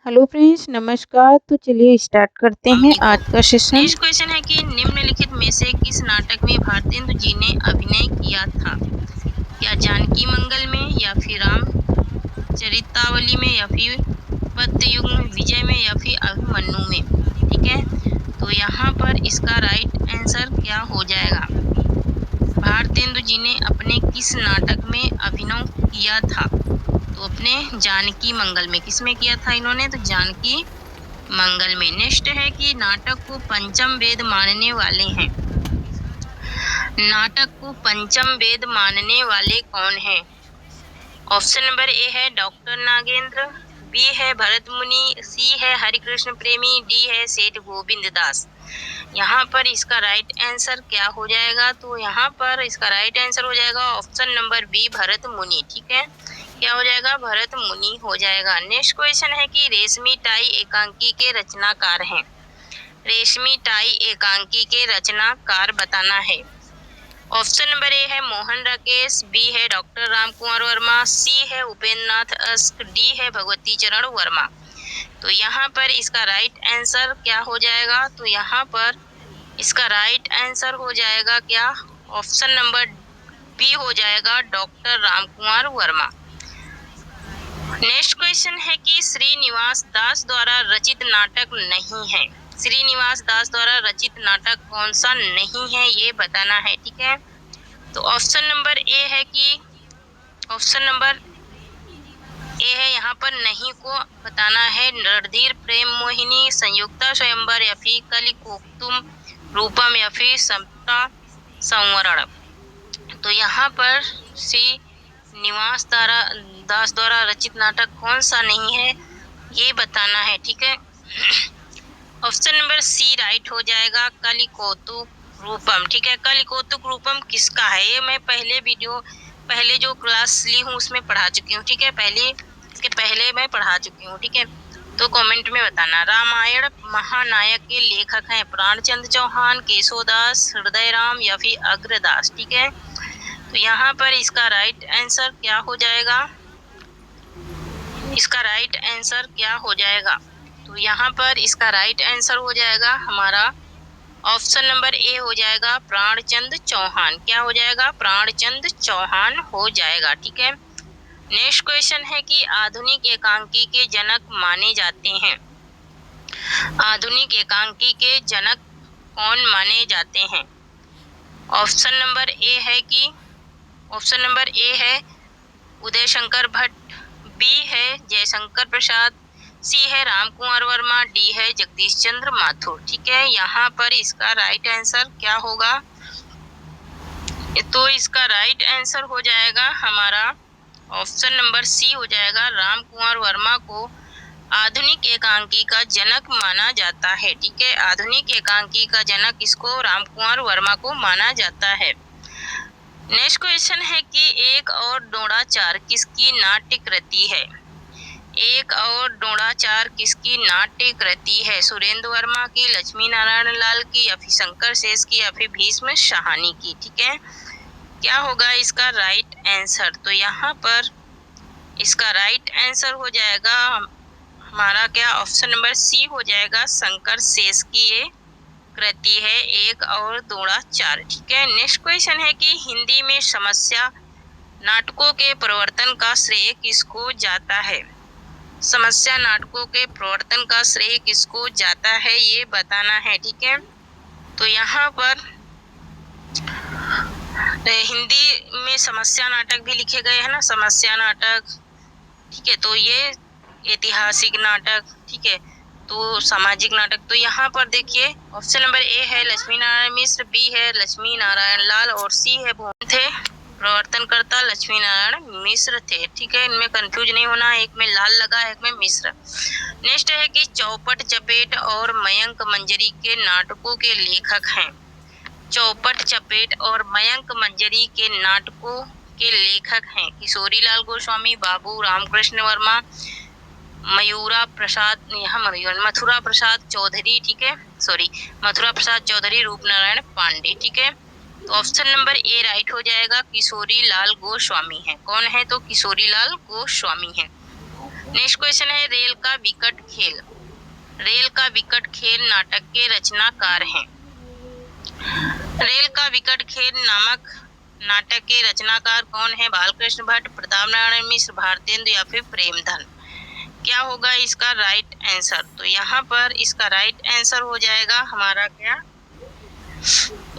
Hello friends, नमस्कार। तो चलिए स्टार्ट करते हैं अम्मी को। आज का सेशन। नेक्स्ट क्वेश्चन है कि निम्नलिखित में से किस नाटक में भारतेंदु जी ने अभिनय किया था? क्या जानकी मंगल में, या फिर राम चरितावली में, या फिर पद्मयुग्म विजय में, या फिर अभिमन्यु में? ठीक है, तो यहाँ पर इसका राइट आंसर क्या हो जाएगा? भारतेंदु जी ने अपने किस नाटक में अभिनय किया था? तो अपने जानकी मंगल में। किस में किया था इन्होंने? तो जानकी मंगल में। नेक्स्ट है कि नाटक को पंचम वेद मानने वाले हैं। नाटक को पंचम वेद मानने वाले कौन हैं? ऑप्शन नंबर ए है डॉक्टर नागेंद्र, बी है भरत मुनि, सी है हरिकृष्ण प्रेमी, डी है सेठ गोविंद दास। यहाँ पर इसका राइट आंसर क्या हो जाएगा? तो यहाँ पर इसका राइट आंसर हो जाएगा ऑप्शन नंबर बी भरत मुनि। ठीक है, क्या हो जाएगा? भरत मुनि हो जाएगा। नेक्स्ट क्वेश्चन है कि रेशमी टाई एकांकी के रचनाकार हैं। रेशमी टाई एकांकी के रचनाकार बताना है। ऑप्शन नंबर ए है मोहन राकेश, बी है डॉक्टर राम कुमार वर्मा, सी है उपेंद्र नाथ अस्क, डी है भगवती चरण वर्मा। तो यहाँ पर इसका राइट आंसर क्या हो जाएगा? तो यहाँ पर इसका राइट आंसर हो जाएगा क्या? ऑप्शन नंबर बी हो जाएगा doctor Ram Kumar Verma. Next question है कि श्रीनिवास दास द्वारा रचित नाटक नहीं है। श्रीनिवास दास द्वारा रचित नाटक कौन सा नहीं है, ये बताना है। ठीक है, तो ऑप्शन नंबर ए है कि ऑप्शन नंबर ए है यहाँ पर नहीं को बताना है। रणधीर प्रेम मोहिनी, संयुक्ता स्वयंवर, या फिर कलिकोक्तुम रूपम, या फिर समता संवरण। तो यहाँ पर श्री निवास दास द्वारा रचित नाटक कौन सा नहीं है, ये बताना है। ठीक है, ऑप्शन नंबर सी राइट हो जाएगा, कलिकोतुक रूपम। ठीक है, कलिकोतुक रूपम किसका है? ये मैं पहले जो क्लास ली हूँ उसमें पढ़ा चुकी हूँ। ठीक है, इसके पहले मैं पढ़ा चुकी हूँ। ठीक है, तो कमेंट में बताना। रामायण महानायक के लेखक हैं प्राणचंद्र चौहान, केशवदास, हृदयराम, या फिर अग्रदास। ठीक है, तो यहाँ पर इसका राइट आंसर क्या हो जाएगा? इसका राइट आंसर क्या हो जाएगा? तो यहाँ पर इसका राइट आंसर हो जाएगा हमारा ऑप्शन नंबर ए हो जाएगा प्राणचंद्र चौहान। क्या हो जाएगा? प्राणचंद्र चौहान हो जाएगा। ठीक है, नेक्स्ट क्वेश्चन है कि आधुनिक एकांकी के जनक माने जाते हैं। आधुनिक एकांकी के जनक कौन माने जाते हैं? ऑप्शन नंबर ए है कि ऑप्शन नंबर ए है उदय शंकर भट्ट, बी है जयशंकर प्रसाद, सी है राम कुमार वर्मा, डी है जगदीश चंद्र माथुर। ठीक है, यहाँ पर इसका राइट आंसर क्या होगा? तो इसका राइट आंसर हो जाएगा हमारा ऑप्शन नंबर सी हो जाएगा। राम कुमार वर्मा को आधुनिक एकांकी का जनक माना जाता है। ठीक है, आधुनिक एकांकी का जनक इसको राम कुमार वर्मा को माना जाता है। नेक्स्ट क्वेश्चन है कि एक और डोड़ाचार किसकी नाट्य कृति है? एक और डोड़ाचार किसकी नाट्य कृति है? सुरेंद्र वर्मा की, लक्ष्मी नारायण लाल की, या फिर शंकर शेष की, या फिर भीष्म शाहानी की? ठीक है, क्या होगा इसका राइट आंसर? तो यहाँ पर इसका राइट आंसर हो जाएगा हमारा क्या? ऑप्शन नंबर सी हो जाएगा, शंकर शेष की ये कृति है एक और डोड़ाचार। ठीक है, नेक्स्ट क्वेश्चन है कि हिंदी में समस्या नाटकों के प्रवर्तन का श्रेय किसको जाता है? समस्या नाटकों के प्रवर्तन का श्रेय किसको जाता है, ये बताना है। ठीक है, तो यहाँ पर हिंदी में समस्या नाटक भी लिखे गए हैं ना, समस्या नाटक। ठीक है, तो ये ऐतिहासिक नाटक, ठीक है, तो सामाजिक नाटक। तो यहाँ पर देखिए ऑप्शन नंबर ए है लक्ष्मी नारायण मिश्र, बी है लक्ष्मी नारायण लाल, और सी है थे प्रवर्तनकर्ता लक्ष्मी नारायण मिश्र थे। ठीक है, इनमें कंफ्यूज नहीं होना, एक में लाल लगा है, एक में मिश्र। नेक्स्ट है कि चौपट चपेट और मयंक मंजरी के नाटकों के लेखक हैं। चौपट चपेट और मयंक मंजरी के नाटकों के लेखक हैं किशोरी लाल गोस्वामी, बाबू रामकृष्ण वर्मा, मथुरा प्रसाद चौधरी। ठीक है, मथुरा प्रसाद चौधरी, रूपनारायण पांडे। ठीक है, तो ऑप्शन नंबर ए राइट हो जाएगा, किशोरी लाल गोस्वामी है। कौन है? तो किशोरी लाल गोस्वामी है। नेक्स्ट क्वेश्चन है रेल का विकट खेल। रेल का विकट खेल नाटक के रचनाकार हैं। रेल का विकट खेल नामक नाटक के रचनाकार कौन है? बालकृष्ण भट्ट, प्रताप नारायण मिश्र, भारतेंदु या फिर प्रेमधन। क्या होगा इसका राइट आंसर? तो यहाँ पर इसका राइट आंसर हो जाएगा हमारा क्या?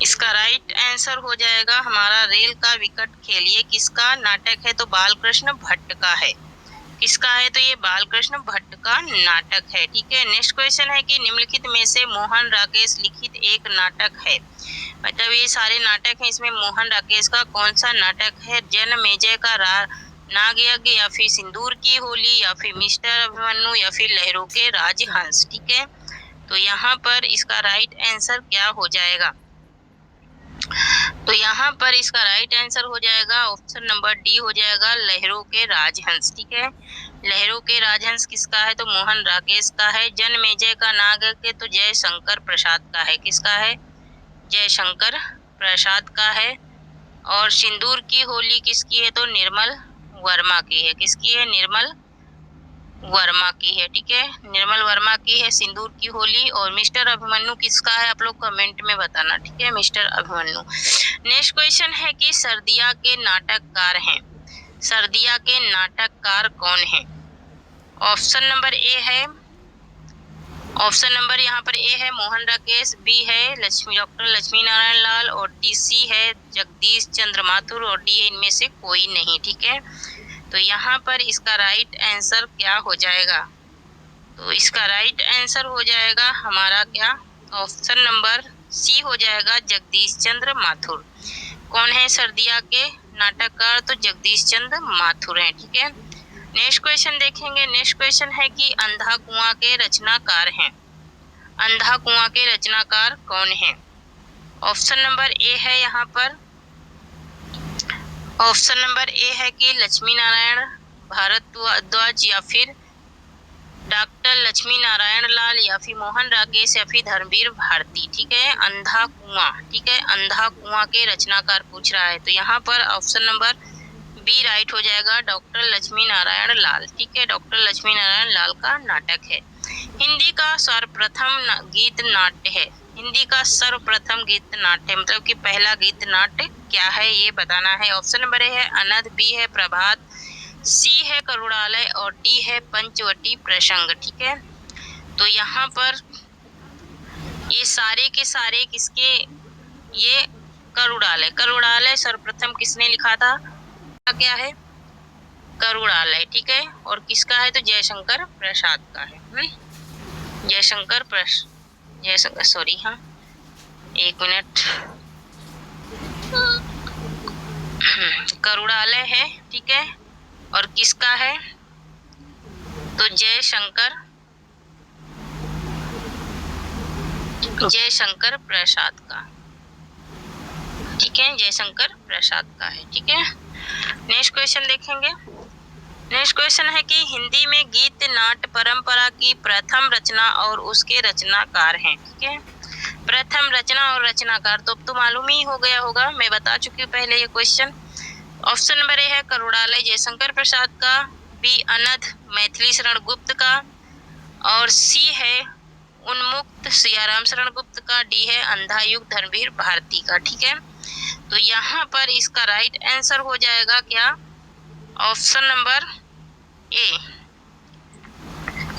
इसका राइट आंसर हो जाएगा हमारा रेल का विकट खेल। ये किसका नाटक है? तो बालकृष्ण भट्ट का है। किसका है? तो ये बालकृष्ण भट्ट का नाटक है। ठीक है। नेक्स्ट क्वेश्चन है कि निम्नलिखित में से मोहन राकेश लिखित एक नाटक है। मतलब ये सारे नाटक हैं, इसमें मोहन राकेश का कौन सा नाटक है? जनमेजय का नागयज्ञ या फिर सिंदूर की होली या फिर मिस्टर अभिमन्यु या फिर लहरों के राजहंस। ठीक है। तो यहाँ पर इसका राइट आंसर क्या हो जाएगा? तो यहाँ पर इसका राइट आंसर हो जाएगा ऑप्शन नंबर डी हो जाएगा, लहरों के राजहंस। ठीक है। लहरों के राजहंस किसका है? तो मोहन राकेश का है। जनमेजय का नागयज्ञ तो जयशंकर प्रसाद का है। किसका है? जयशंकर प्रसाद का है। और सिंदूर की होली किसकी है? तो निर्मल वर्मा की है। किसकी है? निर्मल वर्मा की है। ठीक है। निर्मल वर्मा की है सिंदूर की होली। और मिस्टर अभिमन्यु किसका है? आप लोग कमेंट में बताना। ठीक है। मिस्टर अभिमन्यु। नेक्स्ट क्वेश्चन है कि सर्दिया के नाटककार हैं। सर्दिया के नाटककार कौन है? ऑप्शन नंबर ए है, ऑप्शन नंबर यहाँ पर ए है मोहन राकेश, बी है डॉक्टर लक्ष्मी नारायण लाल और डी सी है जगदीश चंद्र माथुर और डी है इनमें से कोई नहीं। ठीक है। तो यहाँ पर इसका राइट आंसर क्या हो जाएगा? तो इसका राइट आंसर हो जाएगा हमारा क्या? ऑप्शन नंबर सी हो जाएगा, जगदीश चंद्र माथुर। कौन है सर्दिया के नाटककार? तो जगदीश चंद्र माथुर हैं। ठीक है। नेक्स्ट क्वेश्चन देखेंगे। नेक्स्ट क्वेश्चन है कि अंधा कुआं के रचनाकार हैं। अंधा कुआं के रचनाकार कौन है? ऑप्शन नंबर ए है यहाँ पर, ऑप्शन नंबर ए है कि लक्ष्मी नारायण भारद्वाज या फिर डॉक्टर लक्ष्मी नारायण लाल या फिर मोहन राकेश या फिर धर्मवीर भारती। ठीक है। अंधा कुआं, ठीक है, अंधा कुआं के रचनाकार पूछ रहा है। तो यहाँ पर ऑप्शन नंबर बी राइट हो जाएगा, डॉक्टर लक्ष्मी नारायण लाल। ठीक है। डॉक्टर लक्ष्मी नारायण लाल का नाटक है। हिंदी का सर्वप्रथम गीत नाट्य है। हिंदी का सर्वप्रथम गीत नाट्य मतलब कि पहला गीत नाट्य क्या है ये बताना है। ऑप्शन नंबर ए है अनंत, बी है प्रभात, सी है करुणालय और डी है पंचवटी प्रसंग। ठीक है। तो यहाँ पर ये सारे के सारे किसके? ये करुणालय, करुणालय सर्वप्रथम किसने लिखा था? क्या है? करुणालय। ठीक है। और किसका है? तो जयशंकर प्रसाद का है। जयशंकर सॉरी, हाँ एक मिनट, करुणालय है। ठीक है। और किसका है? तो जयशंकर प्रसाद का। ठीक है। जयशंकर प्रसाद का है। ठीक है। नेक्स्ट क्वेश्चन देखेंगे। नेक्स्ट क्वेश्चन है कि हिंदी में गीत नाट्य परंपरा की प्रथम रचना और उसके रचनाकार हैं। ठीक है। प्रथम रचना और रचनाकार तो अब तो मालूम ही हो गया होगा, मैं बता चुकी हूँ पहले ये क्वेश्चन। ऑप्शन नंबर ए है करुणालय जयशंकर प्रसाद का, बी अनध मैथिली शरण गुप्त का और सी है उन्मुक्त सियाराम शरण गुप्त का, डी है अंधा युग धर्मवीर भारती का। ठीक है। तो यहाँ पर इसका राइट आंसर हो जाएगा क्या? Option number A,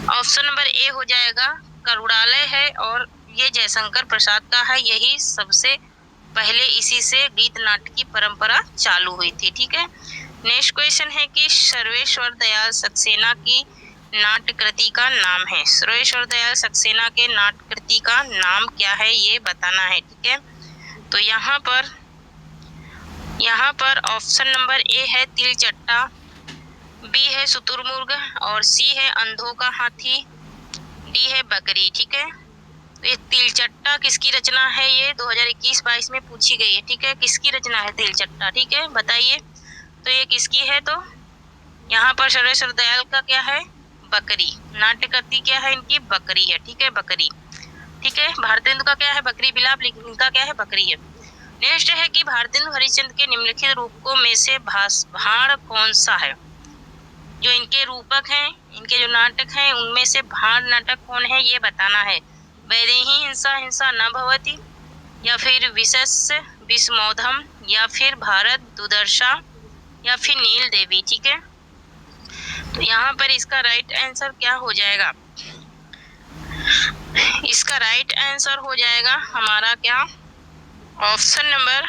option number A हो जाएगा, करुणालय है और ये जयशंकर प्रसाद का है। यही सबसे पहले इसी से गीत नाट्य की परंपरा चालू हुई थी। ठीक है। नेक्स्ट क्वेश्चन है कि सर्वेश्वर दयाल सक्सेना की नाट्य कृति का नाम है। सर्वेश्वर दयाल सक्सेना के नाट्य कृति का नाम क्या है ये बताना है। ठीक है। तो यहाँ पर ऑप्शन नंबर ए है तिलचट्टा, बी है शुतुरमुर्ग और सी है अंधों का हाथी, डी है बकरी। ठीक है। तो ये तिलचट्टा किसकी रचना है? ये 2021-22 में पूछी गई है। ठीक है। किसकी रचना है तिलचट्टा? ठीक है, बताइए। तो ये किसकी है? तो यहाँ पर सर्वेश्वर दयाल का क्या है? बकरी। नाट्य कृति क्या है इनकी? बकरी है। ठीक है, बकरी। ठीक है। भारतेंदु का क्या है? बकरी बिलाप। इनका क्या है? बकरी है। नेक्स्ट है कि भारतेंदु हरिश्चंद्र के निम्नलिखित रूपों में से भाण कौन सा है? जो इनके रूपक हैं, इनके जो नाटक हैं, उनमें से भार नाटक कौन है ये बताना है। वैदेही हिंसा हिंसा न भवति, या फिर विशस्य विस्मोधम, या फिर भारत दुर्दशा, या फिर नील देवी। ठीक है, तो यहाँ पर इसका राइट आंसर क्या हो जाएगा? इसका राइट आंसर हो जाएगा हमारा क्या? ऑप्शन नंबर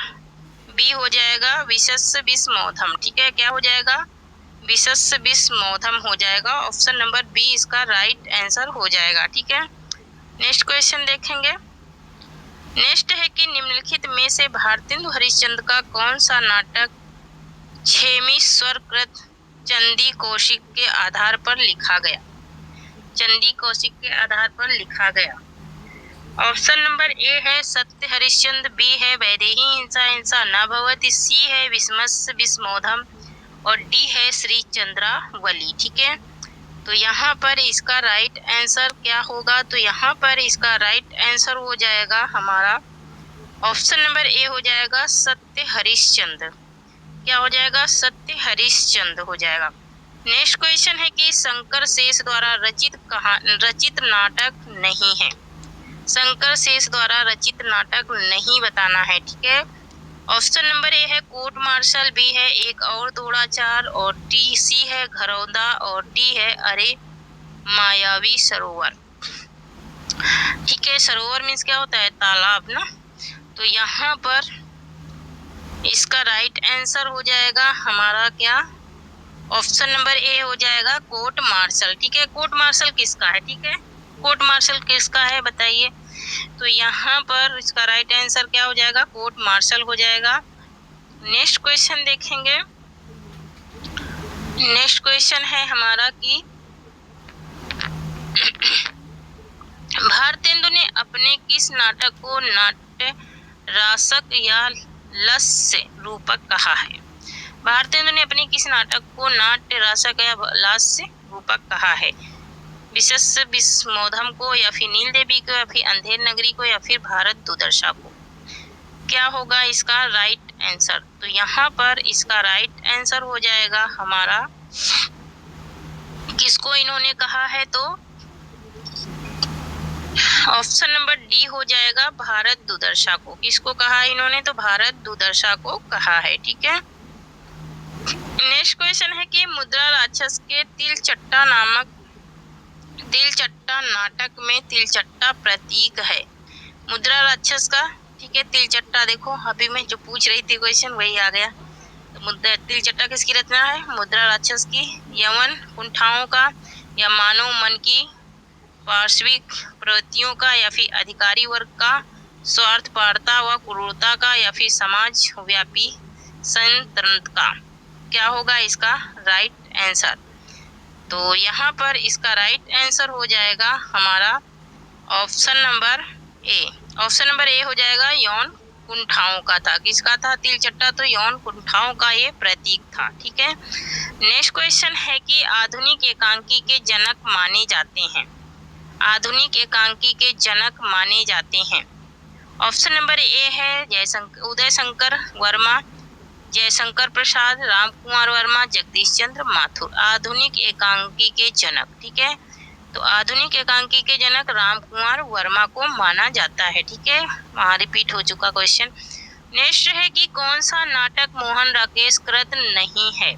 बी हो जाएगा, विशस्य विस्मोधम। ठीक है, क्या हो जाएगा? विशस्य विस्मोधम हो जाएगा। ऑप्शन नंबर बी इसका राइट आंसर हो जाएगा। ठीक है, नेक्स्ट क्वेश्चन देखेंगे। नेक्स्ट है कि निम्नलिखित में से भारतेंदु हरिश्चंद्र का कौन सा नाटक छेमी स्वरकृत चंदी कौशिक के आधार पर लिखा गया? चंदी कौशिक के आधार पर लिखा गया। ऑप्शन नंबर ए है सत्य हरिश्चंद्र, बी है वैदेही हिंसा हिंसा न भवति, सी है विस्मस्य विस्मोधम, और डी है श्री चंद्रावली। ठीक है, तो यहाँ पर इसका राइट आंसर क्या होगा? तो यहाँ पर इसका राइट आंसर हो जाएगा हमारा ऑप्शन नंबर ए हो जाएगा, सत्य हरिश्चंद्र। क्या हो जाएगा? सत्य हरिश्चंद्र हो जाएगा। नेक्स्ट क्वेश्चन है कि शंकर शेष द्वारा रचित नाटक नहीं है। शंकर शेष द्वारा रचित नाटक नहीं बताना है। ठीक है, ऑप्शन नंबर ए है कोर्ट मार्शल, बी है एक और थोड़ा चार, और डी सी है घरौंदा, और डी है अरे मायावी सरोवर। ठीक है, सरोवर मीन्स क्या होता है? तालाब ना। तो यहाँ पर इसका राइट आंसर हो जाएगा हमारा क्या? ऑप्शन नंबर ए हो जाएगा कोर्ट मार्शल। ठीक है, कोर्ट मार्शल किसका है? ठीक है, कोर्ट मार्शल किसका है बताइए? तो यहाँ पर इसका राइट आंसर क्या हो जाएगा? कोर्ट मार्शल हो जाएगा। नेक्स्ट क्वेश्चन देखेंगे। नेक्स्ट क्वेश्चन है हमारा कि भारतेंदु ने अपने किस नाटक को नाट्य रासक या लस्य रूपक कहा है? भारतेंदु ने अपने किस नाटक को नाट्य रासक या लास्य रूपक कहा है? विशस्य विस्मोधम को, या फिर नील देवी को, या फिर अंधेर नगरी को, या फिर भारत दुर्दशा को? क्या होगा इसका राइट आंसर? तो यहाँ पर इसका राइट आंसर हो जाएगा हमारा, किसको इन्होंने कहा है? तो ऑप्शन नंबर डी हो जाएगा, भारत दुर्दशा को। किसको कहा इन्होंने? तो भारत दुर्दशा को कहा है। ठीक है, नेक्स्ट क्वेश्चन है कि मुद्रा राक्षस के तिलचट्टा नाटक में तिलचट्टा प्रतीक है। मुद्रा राक्षस का, ठीक है, तिलचट्टा देखो अभी मैं जो पूछ रही थी क्वेश्चन वही आ गया। तो मुद्रा तिलचट्टा किसकी रचना है? मुद्रा राक्षस की। यवन कुंठाओं का, या मानव मन की पार्श्विक प्रवृत्तियों का, या फिर अधिकारी वर्ग का स्वार्थपरता व क्रूरता का, या फिर समाज व्यापी संतंत्र का? क्या होगा इसका राइट आंसर? तो यहाँ पर इसका राइट आंसर हो जाएगा हमारा option number A. Option number A हो जाएगा, यौन कुंठाओं का था। किसका था तिलचट्टा? तो यौन कुंठाओं का ये प्रतीक था। ठीक है, नेक्स्ट क्वेश्चन है कि आधुनिक एकांकी के जनक माने जाते हैं। आधुनिक एकांकी के जनक माने जाते हैं। ऑप्शन नंबर ए है उदय शंकर वर्मा, जयशंकर प्रसाद, राम कुमार वर्मा, जगदीश चंद्र माथुर। आधुनिक एकांकी के जनक। ठीक है, तो आधुनिक एकांकी के जनक राम कुमार वर्मा को माना जाता है। ठीक है, वहाँ रिपीट हो चुका क्वेश्चन। नेक्स्ट है कि कौन सा नाटक मोहन राकेश कृत नहीं है?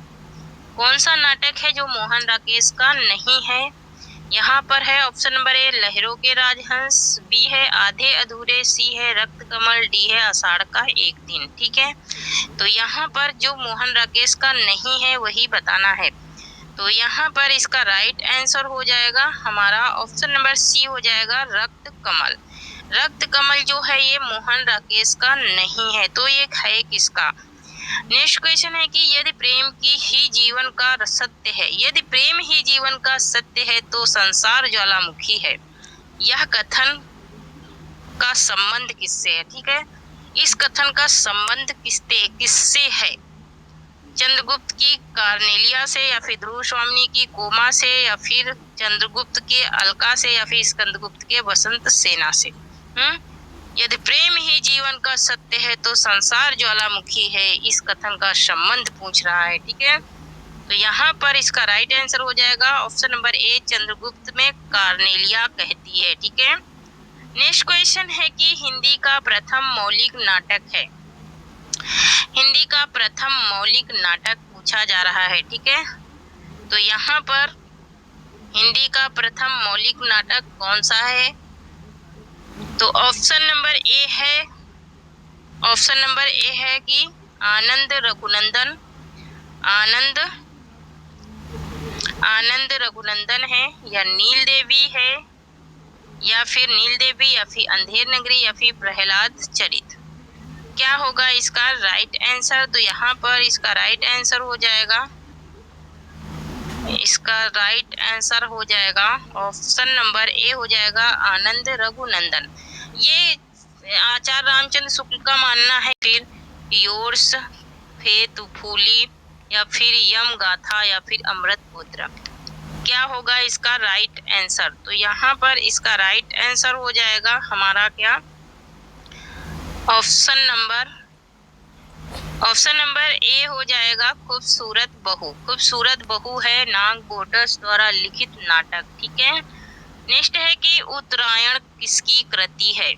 कौन सा नाटक है जो मोहन राकेश का नहीं है? यहाँ पर है ऑप्शन नंबर ए लहरों के राजहंस, बी है आधे अधूरे, सी है रक्त कमल, डी है आषाढ़ का एक दिन। ठीक है, तो यहाँ पर जो मोहन राकेश का नहीं है वही बताना है। तो यहाँ पर इसका राइट आंसर हो जाएगा हमारा ऑप्शन नंबर सी हो जाएगा, रक्त कमल। रक्त कमल जो है ये मोहन राकेश का नहीं है। तो ये है किसका? नेक्स्ट क्वेश्चन है कि यदि प्रेम की ही जीवन का सत्य है, यदि प्रेम ही जीवन का सत्य है तो संसार ज्वालामुखी है। यह कथन का संबंध किससे है? ठीक है, इस कथन का संबंध किससे है? चंद्रगुप्त की कार्नेलिया से, या फिर ध्रुव स्वामिनी की कोमा से, या फिर चंद्रगुप्त के अलका से, या फिर स्कंदगुप्त के वसंत सेना से? यदि प्रेम ही जीवन का सत्य है तो संसार ज्वालामुखी है। इस कथन का संबंध पूछ रहा है। ठीक है, तो यहाँ पर इसका राइट आंसर हो जाएगा ऑप्शन नंबर ए, चंद्रगुप्त में कार्नेलिया कहती है। ठीक है, नेक्स्ट क्वेश्चन है कि हिंदी का प्रथम मौलिक नाटक है। हिंदी का प्रथम मौलिक नाटक पूछा जा रहा है। ठीक है, तो यहाँ पर हिंदी का प्रथम मौलिक नाटक कौन सा है? तो ऑप्शन नंबर ए है कि आनंद रघुनंदन है, या नील देवी है, या फिर अंधेर नगरी, या फिर प्रहलाद चरित। क्या होगा इसका राइट आंसर? तो यहाँ पर इसका राइट आंसर हो जाएगा ऑप्शन नंबर ए हो जाएगा आनंद रघुनंदन। ये आचार्य रामचंद्र शुक्ल का मानना है, फिर योर्स, फेतुफूली, या फिर यम गाथा, या फिर अमृतपुत्र। क्या होगा इसका राइट आंसर? तो यहाँ पर इसका राइट आंसर हो जाएगा हमारा क्या, ऑप्शन नंबर ए हो जाएगा खूबसूरत बहू। खूबसूरत बहू है नाग बोटस द्वारा लिखित नाटक। ठीक है, नेक्स्ट है कि उत्तरायण किसकी कृति है?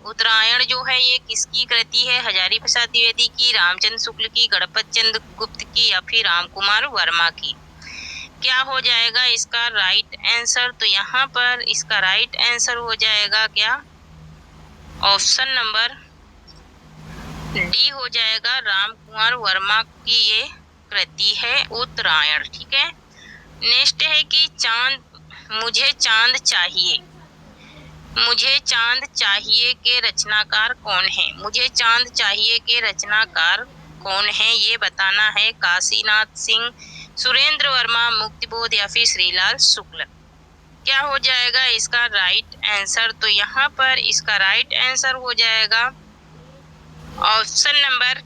उत्तरायण जो है ये किसकी कृति है? हजारी प्रसाद द्विवेदी की, रामचंद्र शुक्ल की, गणपत चंद्र गुप्त की, या फिर राम कुमार वर्मा की। क्या हो जाएगा इसका राइट आंसर? तो यहाँ पर इसका राइट आंसर हो जाएगा क्या, ऑप्शन नंबर डी हो जाएगा, राम कुमार वर्मा की ये कृति है उत्तरायण। ठीक है, नेक्स्ट है कि मुझे चांद चाहिए के रचनाकार कौन है? मुझे चांद चाहिए के रचनाकार कौन है ये बताना है। काशीनाथ सिंह, सुरेंद्र वर्मा, मुक्तिबोध, या फिर श्रीलाल शुक्ल। क्या हो जाएगा इसका राइट आंसर? तो यहाँ पर इसका राइट आंसर हो जाएगा ऑप्शन नंबर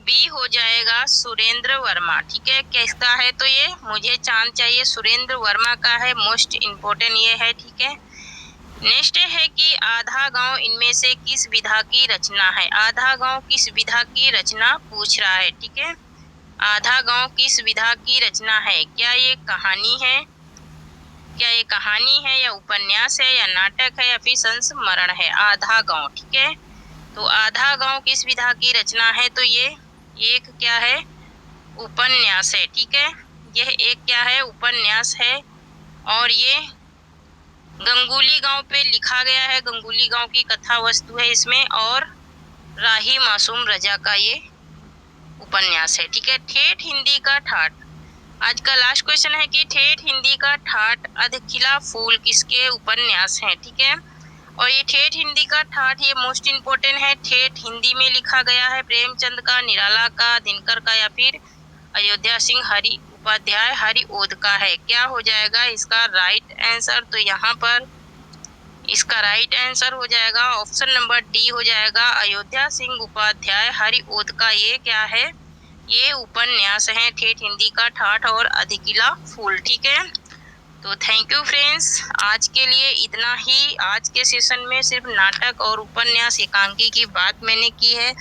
बी हो जाएगा सुरेंद्र वर्मा। ठीक है, किसका है? तो ये मुझे चांद चाहिए सुरेंद्र वर्मा का है, मोस्ट इम्पोर्टेंट ये है। ठीक है, नेक्स्ट है कि आधा गांव इनमें से किस विधा की रचना है? आधा गांव किस विधा की रचना पूछ रहा है। ठीक है, आधा गांव किस विधा की रचना है? क्या ये कहानी है, या उपन्यास है, या नाटक है, या फिर संस्मरण है? आधा गांव। ठीक है, तो आधा गांव किस विधा की रचना है? तो ये एक क्या है, उपन्यास है। ठीक है, यह एक क्या है, उपन्यास है, और ये गंगुली गांव पे लिखा गया है। गंगुली गांव की कथा वस्तु है इसमें, और राही मासूम रजा का ये उपन्यास है। ठीक है, ठेठ हिंदी का ठाठ, आज का लास्ट क्वेश्चन है कि ठेठ हिंदी का ठाठ अधखिला फूल किसके उपन्यास है? ठीक है, और ये ठेठ हिंदी का ठाठ ये मोस्ट इम्पोर्टेंट है। ठेठ हिंदी में लिखा गया है प्रेमचंद का, निराला का, दिनकर का, या फिर अयोध्या सिंह हरि उपाध्याय हरिओद का है। क्या हो जाएगा इसका राइट आंसर? तो यहाँ पर इसका राइट आंसर हो जाएगा ऑप्शन नंबर डी हो जाएगा, अयोध्या सिंह उपाध्याय हरिओद का ये क्या है, ये उपन्यास है ठेठ हिंदी का ठाठ और अधकिला फूल। ठीक है, तो थैंक यू फ्रेंड्स, आज के लिए इतना ही। आज के सेशन में सिर्फ नाटक और उपन्यास एकांकी की बात मैंने की है।